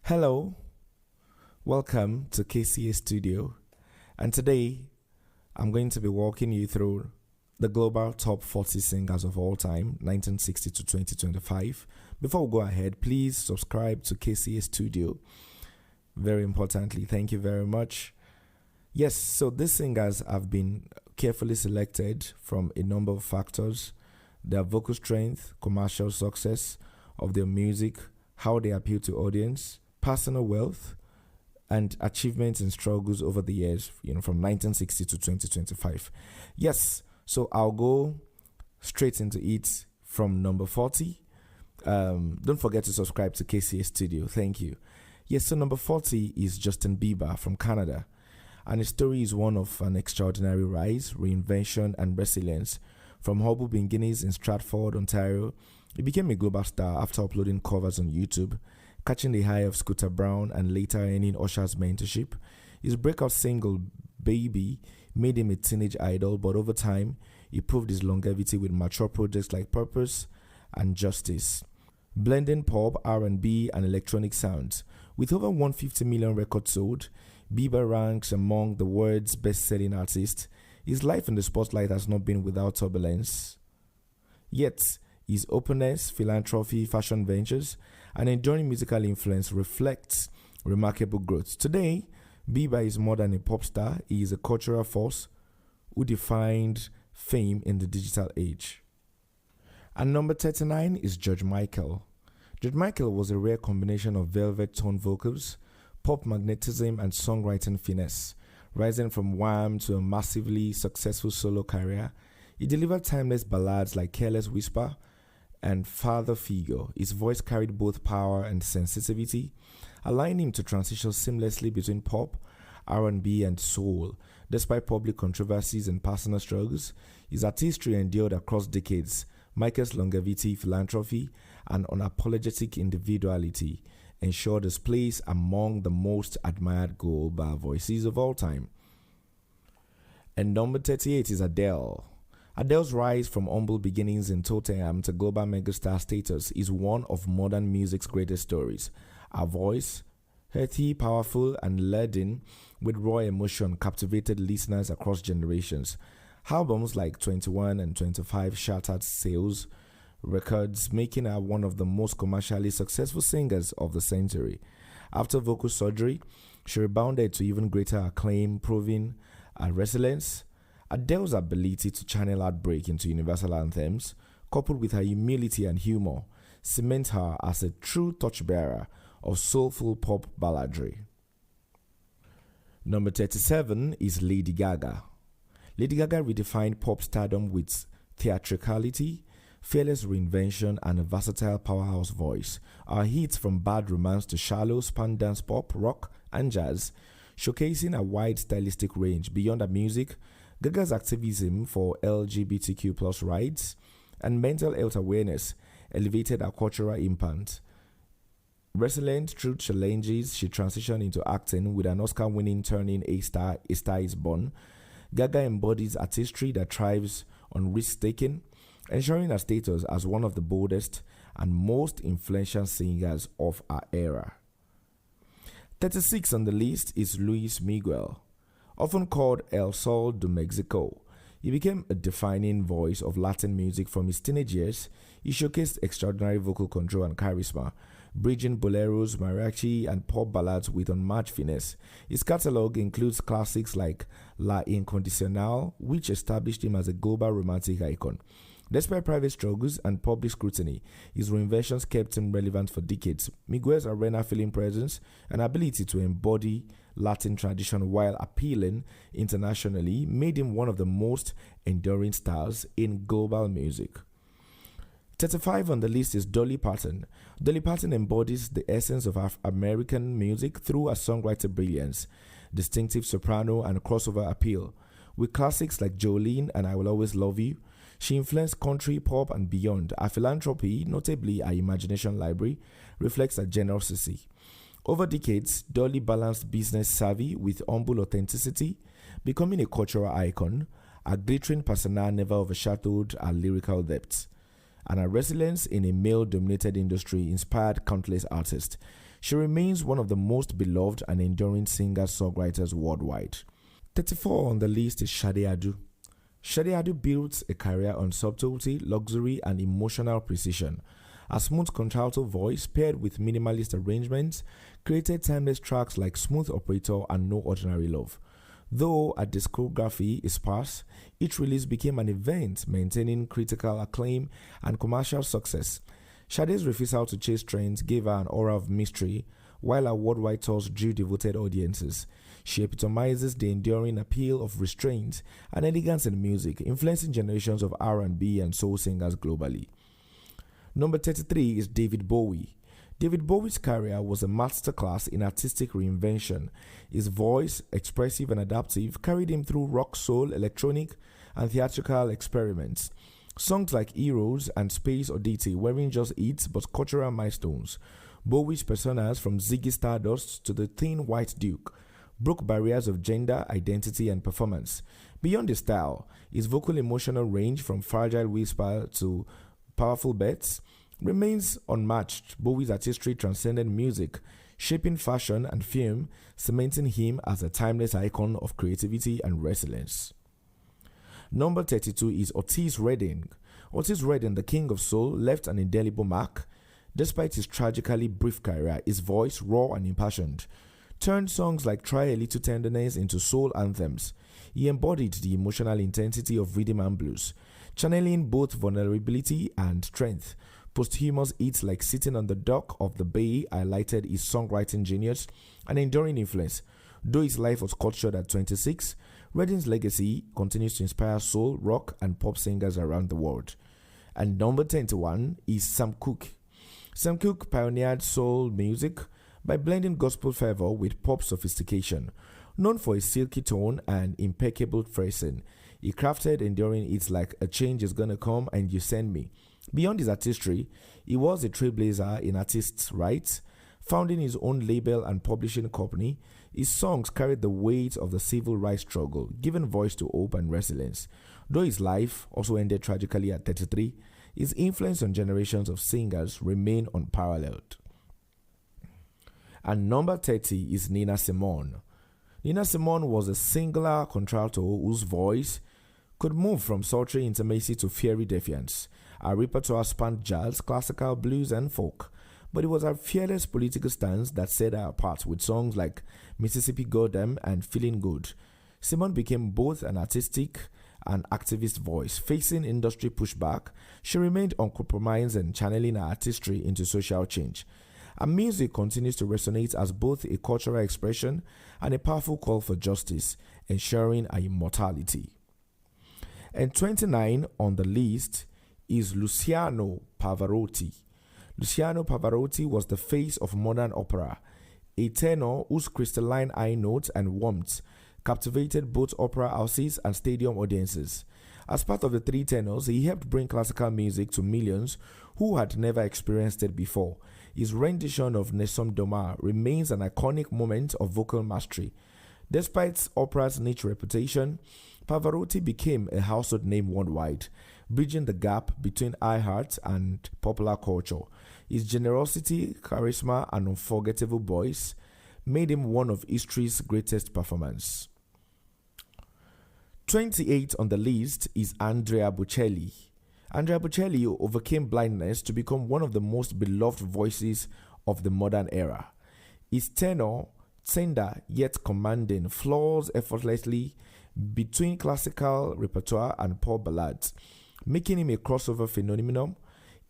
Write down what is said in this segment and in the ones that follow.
Hello, welcome to KCA Studio, and today I'm going to be walking you through the global top 40 singers of all time, 1960 to 2025. Before we go ahead, please subscribe to KCA Studio. Very importantly, thank you very much. Yes, so these singers have been carefully selected from a number of factors: their vocal strength, commercial success of their music, how they appeal to audience, personal wealth, and achievements and struggles over the years, from 1960 to 2025. Yes, so I'll go straight into it from number 40. Don't forget to subscribe to KCA Studio. Thank you. Yes, so number 40 is Justin Bieber from Canada. And his story is one of an extraordinary rise, reinvention, and resilience. From humble beginnings in Stratford, Ontario, he became a global star after uploading covers on YouTube, catching the high of Scooter Braun and later earning Usher's mentorship. His breakout single, Baby, made him a teenage idol, but over time, he proved his longevity with mature projects like Purpose and Justice, blending pop, R&B, and electronic sounds. With over 150 million records sold, Bieber ranks among the world's best-selling artists. His life in the spotlight has not been without turbulence. Yet, his openness, philanthropy, fashion ventures, and enduring musical influence reflects remarkable growth. Today, Bieber is more than a pop star. He is a cultural force who defined fame in the digital age. And number 39 is George Michael. George Michael was a rare combination of velvet tone vocals, pop magnetism, and songwriting finesse. Rising from Wham to a massively successful solo career, he delivered timeless ballads like Careless Whisper and Father Figure. His voice carried both power and sensitivity, allowing him to transition seamlessly between pop, R&B, and soul. Despite public controversies and personal struggles, his artistry endured across decades. Michael's longevity, philanthropy, and unapologetic individuality ensured his place among the most admired global voices of all time. And number 38 is Adele. Adele's rise from humble beginnings in Tottenham to global megastar status is one of modern music's greatest stories. Her voice, earthy, powerful, and laden with raw emotion, captivated listeners across generations. Albums like 21 and 25 shattered sales records, making her one of the most commercially successful singers of the century. After vocal surgery, she rebounded to even greater acclaim, proving her resilience. Adele's ability to channel heartbreak into universal anthems, coupled with her humility and humor, cement her as a true torchbearer of soulful pop balladry. Number 37 is Lady Gaga. Lady Gaga redefined pop stardom with theatricality, fearless reinvention, and a versatile powerhouse voice. Her hits from Bad Romance to Shallow span dance, pop, rock, and jazz, showcasing a wide stylistic range. Beyond her music, Gaga's activism for LGBTQ+ rights and mental health awareness elevated her cultural impact. Resilient through challenges, she transitioned into acting with an Oscar-winning turning A Star is Born. Gaga embodies artistry that thrives on risk-taking, ensuring her status as one of the boldest and most influential singers of her era. 36 on the list is Luis Miguel. Often called El Sol de Mexico, he became a defining voice of Latin music from his teenage years. He showcased extraordinary vocal control and charisma, bridging boleros, mariachi, and pop ballads with unmatched finesse. His catalog includes classics like La Incondicional, which established him as a global romantic icon. Despite private struggles and public scrutiny, his reinventions kept him relevant for decades. Miguel's arena-filling presence and ability to embody Latin tradition while appealing internationally made him one of the most enduring stars in global music. 35 on the list is Dolly Parton. Dolly Parton embodies the essence of American music through her songwriter brilliance, distinctive soprano, and crossover appeal. With classics like Jolene and I Will Always Love You, she influenced country, pop, and beyond. Her philanthropy, notably her Imagination Library, reflects her generosity. Over decades, Dolly balanced business savvy with humble authenticity, becoming a cultural icon. Her glittering persona never overshadowed her lyrical depth, and her resilience in a male-dominated industry inspired countless artists. She remains one of the most beloved and enduring singer-songwriters worldwide. 34 on the list is Sade Adu. Sade Adu built a career on subtlety, luxury, and emotional precision. A smooth contralto voice paired with minimalist arrangements created timeless tracks like Smooth Operator and No Ordinary Love. Though her discography is sparse, each release became an event, maintaining critical acclaim and commercial success. Sade's refusal to chase trends gave her an aura of mystery, while her worldwide tours drew devoted audiences. She epitomizes the enduring appeal of restraint and elegance in music, influencing generations of R&B and soul singers globally. Number 33 is David Bowie. David Bowie's career was a masterclass in artistic reinvention. His voice, expressive and adaptive, carried him through rock, soul, electronic, and theatrical experiments. Songs like Heroes and Space Oddity weren't just hits but cultural milestones. Bowie's personas, from Ziggy Stardust to the Thin White Duke, broke barriers of gender, identity, and performance. Beyond his style, his vocal emotional range, from fragile whisper to powerful bets, remains unmatched. Bowie's artistry transcended music, shaping fashion and film, cementing him as a timeless icon of creativity and resilience. Number 32 is Otis Redding. Otis Redding, the king of soul, left an indelible mark. Despite his tragically brief career, his voice, raw and impassioned, turned songs like Try a Little Tenderness into soul anthems. He embodied the emotional intensity of rhythm and blues, channeling both vulnerability and strength. Posthumous hits like Sitting on the Dock of the Bay highlighted his songwriting genius and enduring influence. Though his life was cut short at 26, Redding's legacy continues to inspire soul, rock, and pop singers around the world. And number 21 is Sam Cooke. Sam Cooke pioneered soul music by blending gospel fervor with pop sophistication. Known for his silky tone and impeccable phrasing, he crafted enduring hits like A Change Is Gonna Come and You Send Me. Beyond his artistry, he was a trailblazer in artists' rights. Founding his own label and publishing company, his songs carried the weight of the civil rights struggle, giving voice to hope and resilience. Though his life also ended tragically at 33, his influence on generations of singers remain unparalleled. And number 30 is Nina Simone. Nina Simone was a singular contralto whose voice could move from sultry intimacy to fiery defiance. Her repertoire spanned jazz, classical, blues, and folk, but it was her fearless political stance that set her apart with songs like Mississippi Goddam and Feeling Good. Simone became both an artistic and activist voice. Facing industry pushback, she remained uncompromising, channeling her artistry into social change. Her music continues to resonate as both a cultural expression and a powerful call for justice, ensuring her immortality. And 29 on the list is Luciano Pavarotti. Luciano Pavarotti was the face of modern opera, a tenor whose crystalline high notes and warmth captivated both opera houses and stadium audiences. As part of the three tenors, he helped bring classical music to millions who had never experienced it before. His rendition of Ne sommes demain remains an iconic moment of vocal mastery. Despite opera's niche reputation, Pavarotti became a household name worldwide, bridging the gap between iHeart and popular culture. His generosity, charisma, and unforgettable voice made him one of history's greatest performers. 28 on the list is Andrea Bocelli. Andrea Bocelli overcame blindness to become one of the most beloved voices of the modern era. His tenor, tender yet commanding, flows effortlessly between classical repertoire and pop ballads, making him a crossover phenomenon.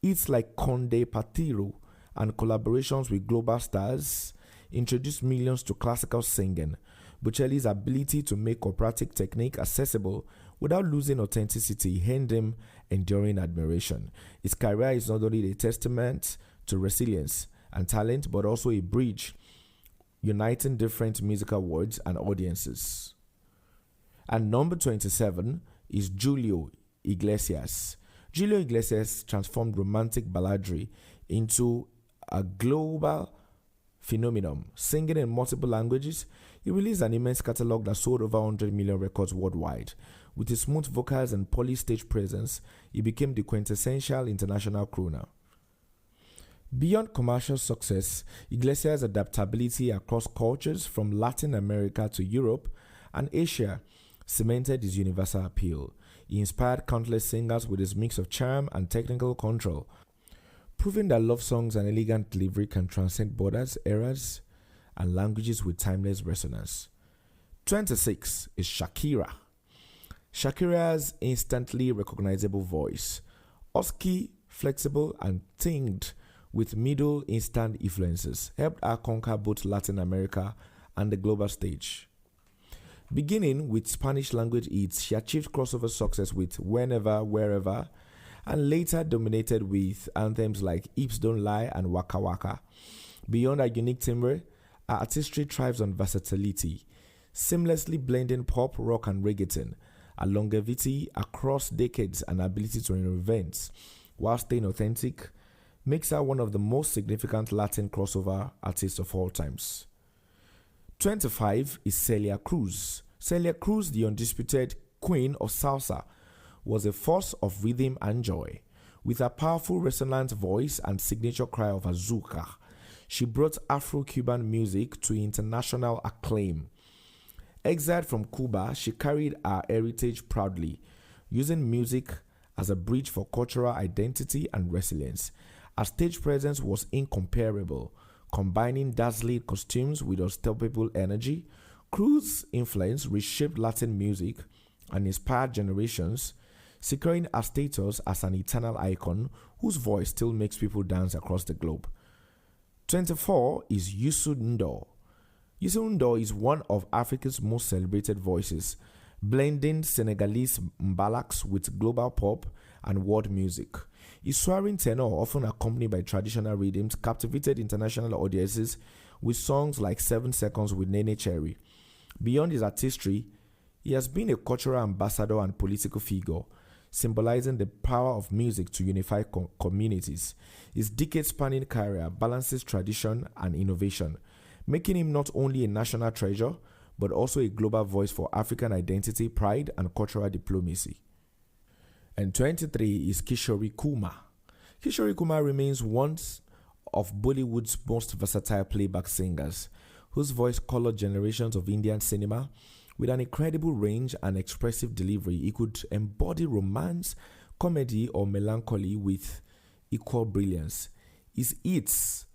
Hits like Conde Patiro and collaborations with global stars introduced millions to classical singing. Bocelli's ability to make operatic technique accessible without losing authenticity earned him enduring admiration. His career is not only a testament to resilience and talent, but also a bridge uniting different musical worlds and audiences. And number 27 is Julio Iglesias. Julio Iglesias transformed romantic balladry into a global phenomenon. Singing in multiple languages, he released an immense catalog that sold over 100 million records worldwide. With his smooth vocals and polished stage presence, he became the quintessential international crooner. Beyond commercial success, Iglesias' adaptability across cultures from Latin America to Europe and Asia cemented his universal appeal. He inspired countless singers with his mix of charm and technical control, proving that love songs and elegant delivery can transcend borders, eras, and languages with timeless resonance. 26 is Shakira. Shakira's instantly recognizable voice, husky, flexible, and tinged with Middle Eastern influences, helped her conquer both Latin America and the global stage. Beginning with Spanish language hits, she achieved crossover success with Whenever, Wherever, and later dominated with anthems like Hips Don't Lie and Waka Waka. Beyond her unique timbre, her artistry thrives on versatility, seamlessly blending pop, rock, and reggaeton. Her longevity across decades and ability to reinvent while staying authentic makes her one of the most significant Latin crossover artists of all times. 25 is Celia Cruz. Celia Cruz, the undisputed queen of salsa, was a force of rhythm and joy. With her powerful resonant voice and signature cry of azúcar, she brought Afro-Cuban music to international acclaim. Exiled from Cuba, she carried her heritage proudly, using music as a bridge for cultural identity and resilience. Her stage presence was incomparable, combining dazzling costumes with unstoppable energy. Cruz's influence reshaped Latin music and inspired generations, securing her status as an eternal icon whose voice still makes people dance across the globe. 24 is Youssou N'Dour. Youssou N'Dour is one of Africa's most celebrated voices, blending Senegalese mbalax with global pop and world music. His soaring tenor, often accompanied by traditional rhythms, captivated international audiences with songs like 7 Seconds with Nene Cherry. Beyond his artistry, he has been a cultural ambassador and political figure, symbolizing the power of music to unify communities. His decade-spanning career balances tradition and innovation, making him not only a national treasure, but also a global voice for African identity, pride, and cultural diplomacy. And 23 is Kishore Kumar. Kishore Kumar remains one of Bollywood's most versatile playback singers, whose voice colored generations of Indian cinema. With an incredible range and expressive delivery, he could embody romance, comedy, or melancholy with equal brilliance. His hits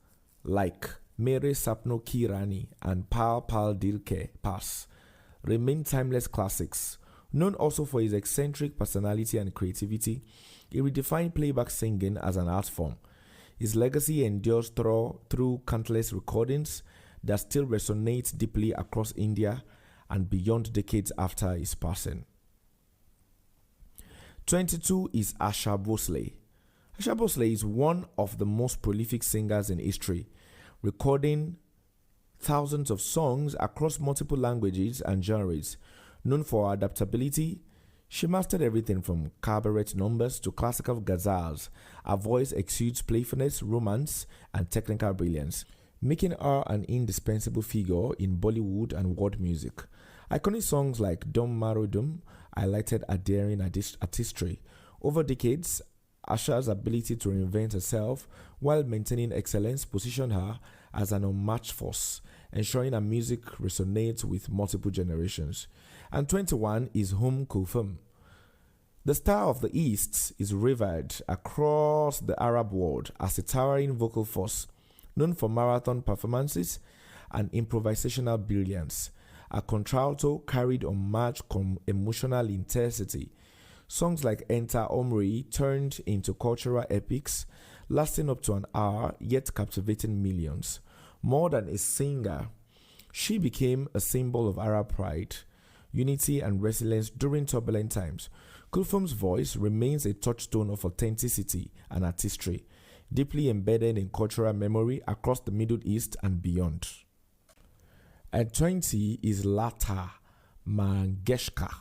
like Mere Sapno Ki Rani and Pal Pal Dil Ke Paas remain timeless classics. Known also for his eccentric personality and creativity, he redefined playback singing as an art form. His legacy endures through countless recordings that still resonate deeply across India and beyond decades after his passing. 22 is Asha Bhosle. Asha Bhosle is one of the most prolific singers in history, recording thousands of songs across multiple languages and genres. Known for her adaptability, she mastered everything from cabaret numbers to classical ghazals. Her voice exudes playfulness, romance, and technical brilliance, making her an indispensable figure in Bollywood and world music. Iconic songs like Dum Maro Dum highlighted her daring artistry. Over decades, Asha's ability to reinvent herself while maintaining excellence positioned her as an unmatched force, ensuring her music resonates with multiple generations. And 21 is Kulthum. The Star of the East is revered across the Arab world as a towering vocal force, known for marathon performances and improvisational brilliance. A contralto carried unmatched emotional intensity. Songs like Enter Omri turned into cultural epics, lasting up to an hour, yet captivating millions. More than a singer, she became a symbol of Arab pride, unity, and resilience during turbulent times. Kulthum's voice remains a touchstone of authenticity and artistry, deeply embedded in cultural memory across the Middle East and beyond. At 20 is Lata Mangeshkar.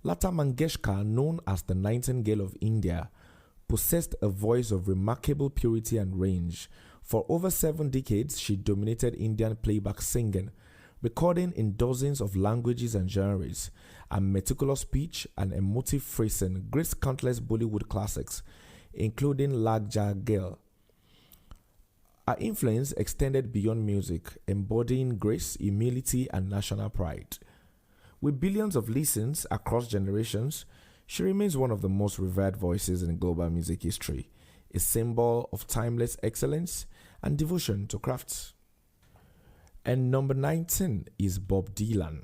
Lata Mangeshkar, known as the Nightingale of India, possessed a voice of remarkable purity and range. For over 7 decades, she dominated Indian playback singing, recording in dozens of languages and genres. Her meticulous pitch and emotive phrasing graced countless Bollywood classics, including Lag Ja Gel, Her influence extended beyond music, embodying grace, humility, and national pride. With billions of listens across generations, she remains one of the most revered voices in global music history, a symbol of timeless excellence and devotion to craft. And number 19 is Bob Dylan.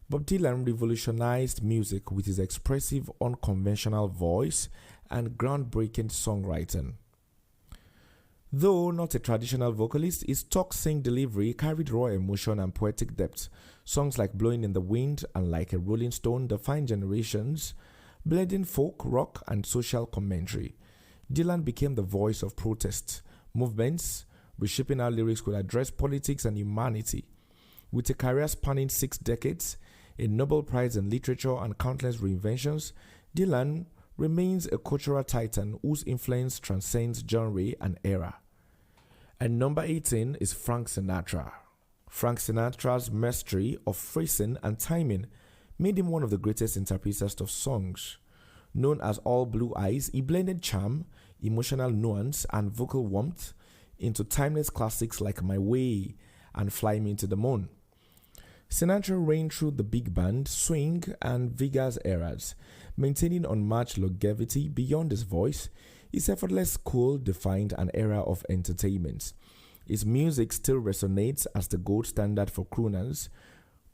Bob Dylan revolutionized music with his expressive, unconventional voice and groundbreaking songwriting. Though not a traditional vocalist, his talk-sing delivery carried raw emotion and poetic depth. Songs like Blowing in the Wind and Like a Rolling Stone defined generations, blending folk, rock, and social commentary. Dylan became the voice of protest movements, reshaping how lyrics could address politics and humanity. With a career spanning 6 decades, a Nobel Prize in Literature, and countless reinventions, Dylan remains a cultural titan whose influence transcends genre and era. And number 18 is Frank Sinatra. Frank Sinatra's mastery of phrasing and timing made him one of the greatest interpreters of songs. Known as All Blue Eyes, he blended charm, emotional nuance, and vocal warmth into timeless classics like My Way and Fly Me to the Moon. Sinatra reigned through the big band, swing, and Vegas eras, maintaining unmatched longevity beyond his voice. His effortless cool defined an era of entertainment. His music still resonates as the gold standard for crooners,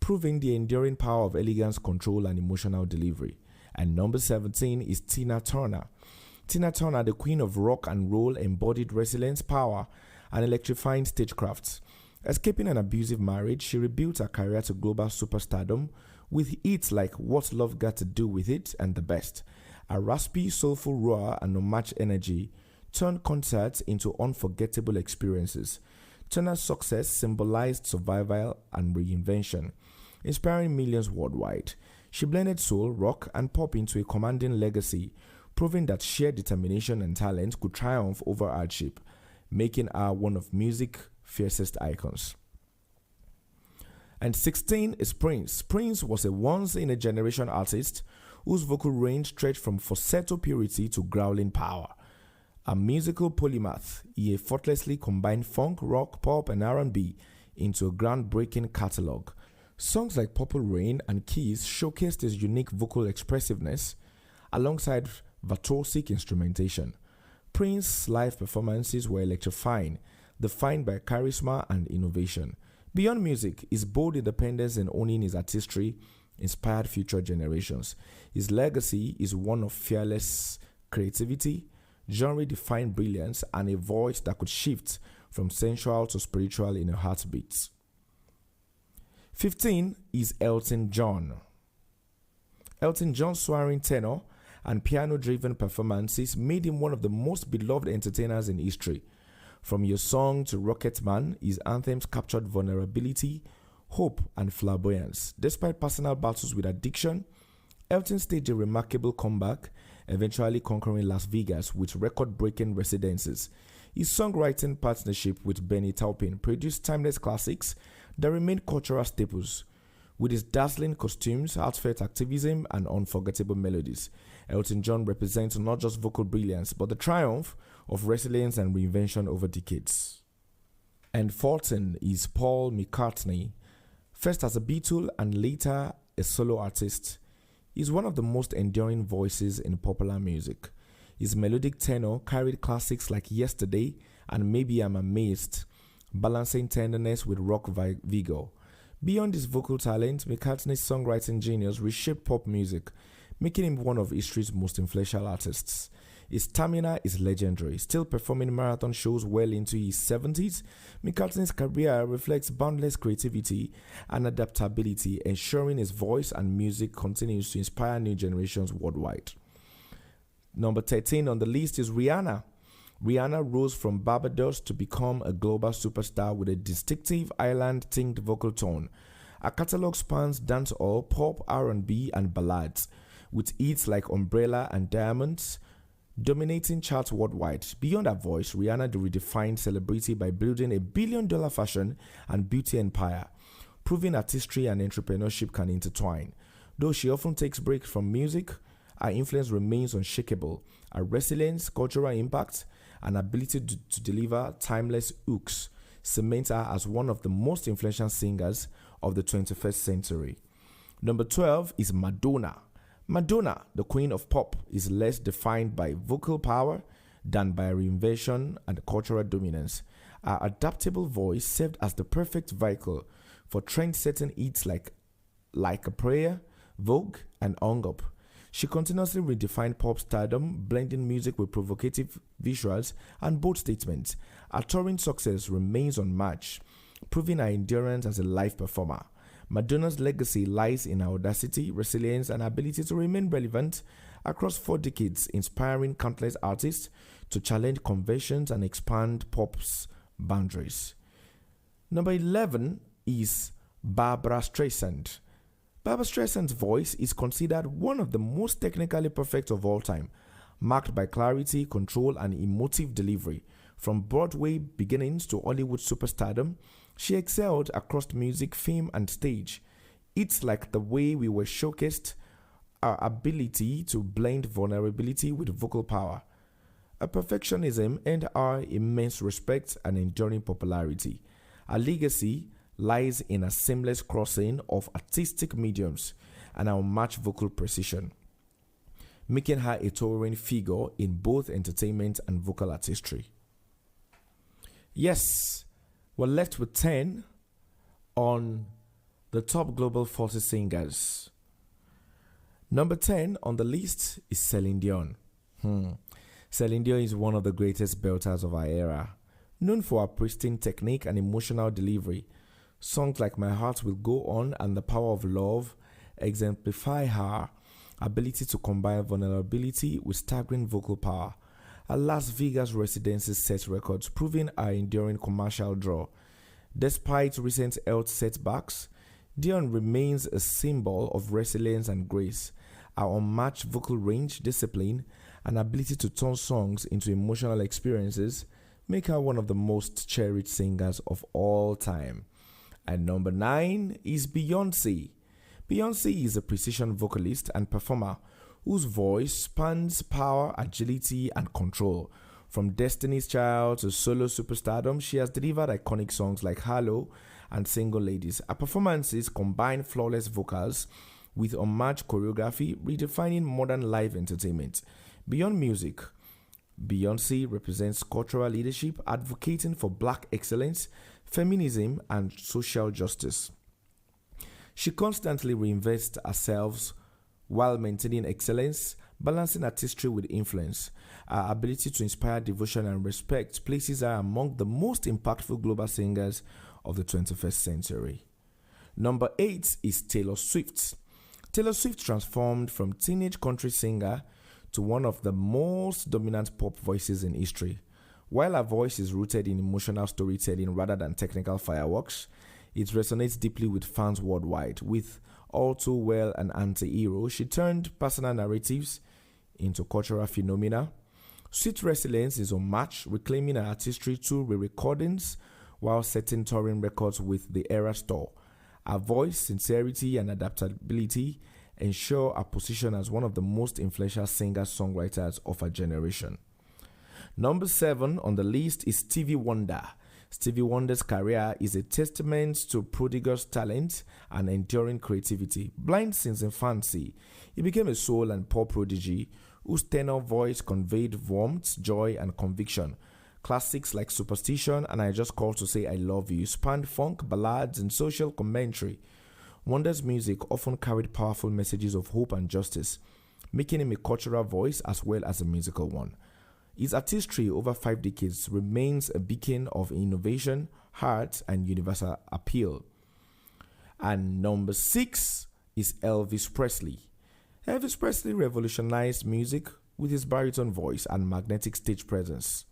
proving the enduring power of elegance, control, and emotional delivery. And number 17 is Tina Turner. Tina Turner, the queen of rock and roll, embodied resilience, power, and electrifying stagecraft. Escaping an abusive marriage, she rebuilt her career to global superstardom with hits like What's Love Got to Do With It and The Best. A raspy, soulful roar and unmatched energy turned concerts into unforgettable experiences. Turner's success symbolized survival and reinvention, inspiring millions worldwide. She blended soul, rock, and pop into a commanding legacy, proving that sheer determination and talent could triumph over hardship, making her one of music's fiercest icons. And 16 is Prince. Prince was a once-in-a-generation artist whose vocal range stretched from falsetto purity to growling power. A musical polymath, he effortlessly combined funk, rock, pop, and R&B into a groundbreaking catalog. Songs like Purple Rain and Keys showcased his unique vocal expressiveness alongside virtuosic instrumentation. Prince's live performances were electrifying, defined by charisma and innovation. Beyond music, his bold independence in owning his artistry inspired future generations. His legacy is one of fearless creativity, genre-defined brilliance, and a voice that could shift from sensual to spiritual in a heartbeat. 15 is Elton John. Elton John's soaring tenor and piano-driven performances made him one of the most beloved entertainers in history. From Your Song to Rocket Man, his anthems captured vulnerability, hope, and flamboyance. Despite personal battles with addiction, Elton staged a remarkable comeback, eventually conquering Las Vegas with record-breaking residences. His songwriting partnership with Benny Taupin produced timeless classics that remain cultural staples. With his dazzling costumes, heartfelt activism, and unforgettable melodies, Elton John represents not just vocal brilliance, but the triumph of resilience and reinvention over decades. And 14 is Paul McCartney. First as a Beatle and later a solo artist, he is one of the most enduring voices in popular music. His melodic tenor carried classics like Yesterday and Maybe I'm Amazed, balancing tenderness with rock vigor. Beyond his vocal talent, McCartney's songwriting genius reshaped pop music, making him one of history's most influential artists. His stamina is legendary. Still performing marathon shows well into his 70s, McCartney's career reflects boundless creativity and adaptability, ensuring his voice and music continues to inspire new generations worldwide. Number 13 on the list is Rihanna. Rihanna rose from Barbados to become a global superstar with a distinctive island-tinged vocal tone. Her catalog spans dancehall, pop, R&B, and ballads, with hits like Umbrella and Diamonds dominating charts worldwide. Beyond her voice, Rihanna redefined celebrity by building a billion-dollar fashion and beauty empire, proving artistry and entrepreneurship can intertwine. Though she often takes breaks from music, her influence remains unshakable. Her resilience, cultural impact, and ability to deliver timeless hooks cement her as one of the most influential singers of the 21st century. Number 12 is Madonna. Madonna, the queen of pop, is less defined by vocal power than by reinvention and cultural dominance. Her adaptable voice served as the perfect vehicle for trend-setting hits like a Prayer, Vogue, and Hung Up. She continuously redefined pop stardom, blending music with provocative visuals and bold statements. Her touring success remains unmatched, proving her endurance as a live performer. Madonna's legacy lies in her audacity, resilience, and ability to remain relevant across 4 decades, inspiring countless artists to challenge conventions and expand pop's boundaries. Number 11 is Barbra Streisand. Barbra Streisand's voice is considered one of the most technically perfect of all time, marked by clarity, control, and emotive delivery. From Broadway beginnings to Hollywood superstardom, she excelled across music, film, and stage. It's like The Way We Were showcased our ability to blend vulnerability with vocal power. Her perfectionism earned her immense respect and enduring popularity. Her legacy lies in a seamless crossing of artistic mediums and her unmatched vocal precision, making her a towering figure in both entertainment and vocal artistry. Yes, we're left with 10 on the top global 40 singers. Number 10 on the list is Celine Dion. Celine Dion is one of the greatest belters of our era. Known for her pristine technique and emotional delivery, songs like My Heart Will Go On and The Power of Love exemplify her ability to combine vulnerability with staggering vocal power. Her Las Vegas residency set records, proving her enduring commercial draw. Despite recent health setbacks, Dion remains a symbol of resilience and grace. Her unmatched vocal range, discipline, and ability to turn songs into emotional experiences make her one of the most cherished singers of all time. And number 9 is Beyoncé. Beyoncé is a precision vocalist and performer whose voice spans power, agility, and control. From Destiny's Child to solo superstardom, she has delivered iconic songs like Hello and Single Ladies. Her performances combine flawless vocals with unmatched choreography, redefining modern live entertainment. Beyond music, Beyoncé represents cultural leadership, advocating for Black excellence, feminism, and social justice. She constantly reinvents herself while maintaining excellence, balancing artistry with influence. Her ability to inspire devotion and respect places her among the most impactful global singers of the 21st century. Number 8 is Taylor Swift. Taylor Swift transformed from teenage country singer to one of the most dominant pop voices in history. While her voice is rooted in emotional storytelling rather than technical fireworks, it resonates deeply with fans worldwide. With All Too Well and Anti-Hero, she turned personal narratives into cultural phenomena. Swift's resilience is unmatched, reclaiming her artistry through re-recordings while setting touring records with the Eras Tour. Her voice, sincerity, and adaptability ensure her position as one of the most influential singer-songwriters of her generation. Number 7 on the list is Stevie Wonder. Stevie Wonder's career is a testament to prodigious talent and enduring creativity. Blind since infancy, he became a soul and pop prodigy whose tenor voice conveyed warmth, joy, and conviction. Classics like Superstition and I Just Called to Say I Love You spanned funk, ballads, and social commentary. Wonder's music often carried powerful messages of hope and justice, making him a cultural voice as well as a musical one. His artistry over 5 decades remains a beacon of innovation, heart, and universal appeal. And number 6 is Elvis Presley. Elvis Presley revolutionized music with his baritone voice and magnetic stage presence.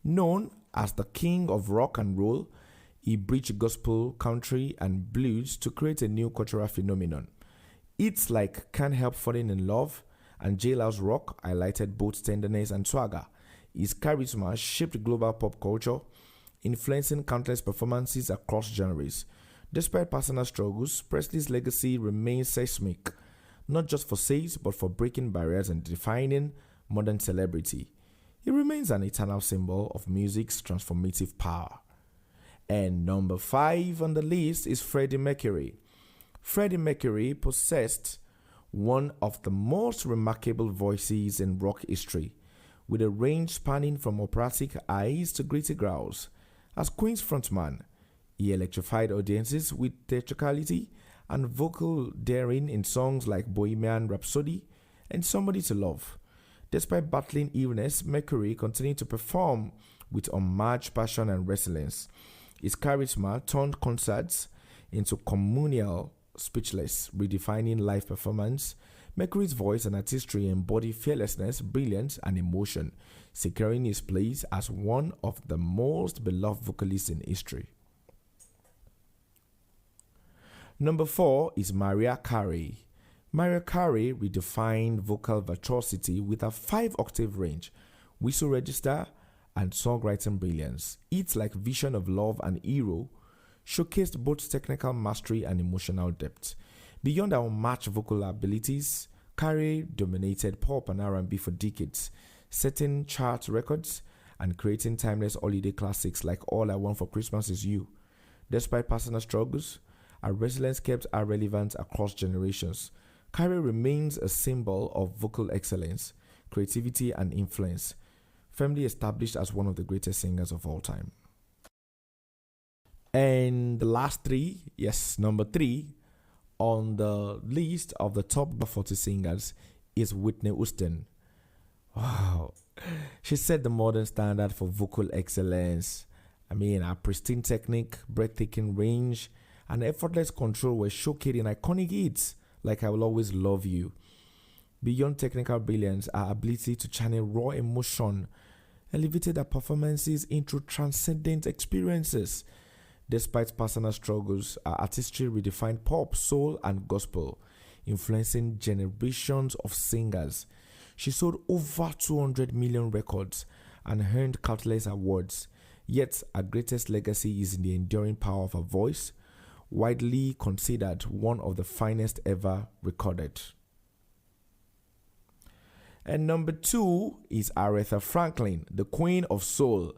Known as the king of rock and roll, he bridged gospel, country, and blues to create a new cultural phenomenon. Hits like Can't Help Falling in Love and Jailhouse Rock highlighted both tenderness and swagger. His charisma shaped global pop culture, influencing countless performances across genres. Despite personal struggles, Presley's legacy remains seismic, not just for sales but for breaking barriers and defining modern celebrity. He remains an eternal symbol of music's transformative power. And number 5 on the list is Freddie Mercury. Freddie Mercury possessed one of the most remarkable voices in rock history, with a range spanning from operatic highs to gritty growls. As Queen's frontman, he electrified audiences with theatricality and vocal daring in songs like Bohemian Rhapsody and Somebody to Love. Despite battling illness, Mercury continued to perform with unmatched passion and resilience. His charisma turned concerts into communal speechless, redefining live performance. Mercury's voice and artistry embody fearlessness, brilliance, and emotion, securing his place as one of the most beloved vocalists in history. Number 4 is Mariah Carey. Mariah Carey redefined vocal virtuosity with a 5-octave range, whistle register, and songwriting brilliance. Hits like Vision of Love and Hero showcased both technical mastery and emotional depth. Beyond our unmatched vocal abilities, Carey dominated pop and R&B for decades, setting chart records and creating timeless holiday classics like All I Want for Christmas Is You. Despite personal struggles, her resilience kept her relevant across generations. Carey remains a symbol of vocal excellence, creativity, and influence, firmly established as one of the greatest singers of all time. And the last 3, number 3 on the list of the top 40 singers is Whitney Houston. Wow. She set the modern standard for vocal excellence. Her pristine technique, breathtaking range, and effortless control were showcased in iconic hits like I Will Always Love You. Beyond technical brilliance, her ability to channel raw emotion elevated her performances into transcendent experiences. Despite personal struggles, her artistry redefined pop, soul, and gospel, influencing generations of singers. She sold over 200 million records and earned countless awards. Yet, her greatest legacy is in the enduring power of her voice, widely considered one of the finest ever recorded. And number 2 is Aretha Franklin, the Queen of Soul,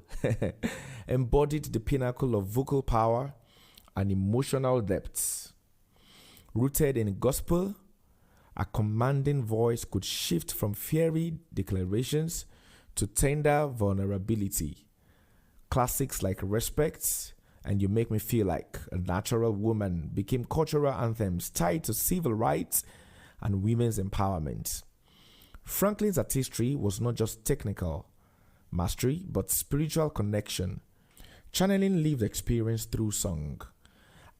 embodied the pinnacle of vocal power and emotional depth. Rooted in gospel, a commanding voice could shift from fiery declarations to tender vulnerability. Classics like Respect and You Make Me Feel Like a Natural Woman became cultural anthems tied to civil rights and women's empowerment. Franklin's artistry was not just technical mastery, but spiritual connection, channeling lived experience through song.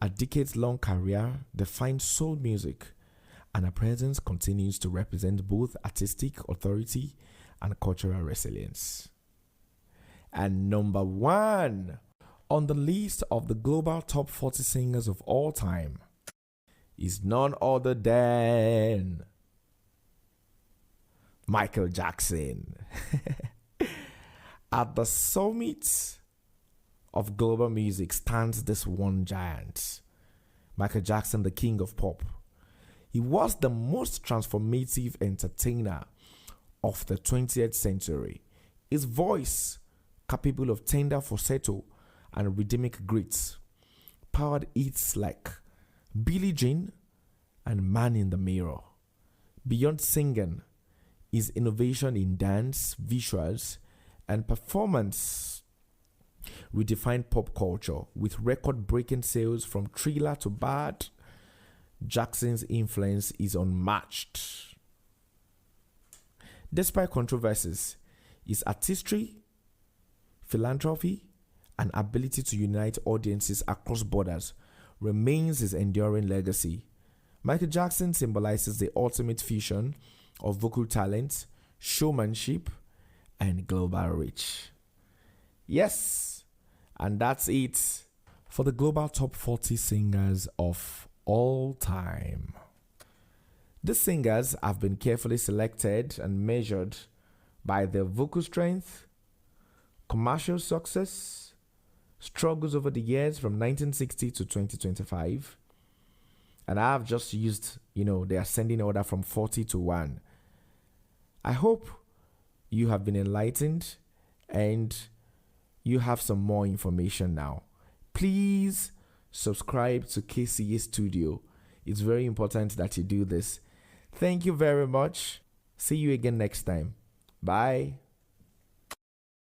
A decades-long career defined soul music, and her presence continues to represent both artistic authority and cultural resilience. And number 1 on the list of the global top 40 singers of all time is none other than Michael Jackson. At the summit of global music stands this one giant, Michael Jackson, the king of pop. He was the most transformative entertainer of the 20th century. His voice, capable of tender falsetto and rhythmic grits, powered hits like Billie Jean and Man in the Mirror. Beyond singing, his innovation in dance, visuals, and performance redefined pop culture with record-breaking sales from Thriller to Bad. Jackson's influence is unmatched. Despite controversies, his artistry, philanthropy, and ability to unite audiences across borders remains his enduring legacy. Michael Jackson symbolizes the ultimate fusion of vocal talent, showmanship, and global reach. Yes, and that's it for the global top 40 singers of all time. These singers have been carefully selected and measured by their vocal strength, commercial success, struggles over the years from 1960 to 2025, and I have the ascending order from 40 to 1. I hope you have been enlightened and you have some more information now. Please subscribe to KCA Studio. It's very important that you do this. Thank you very much. See you again next time. Bye.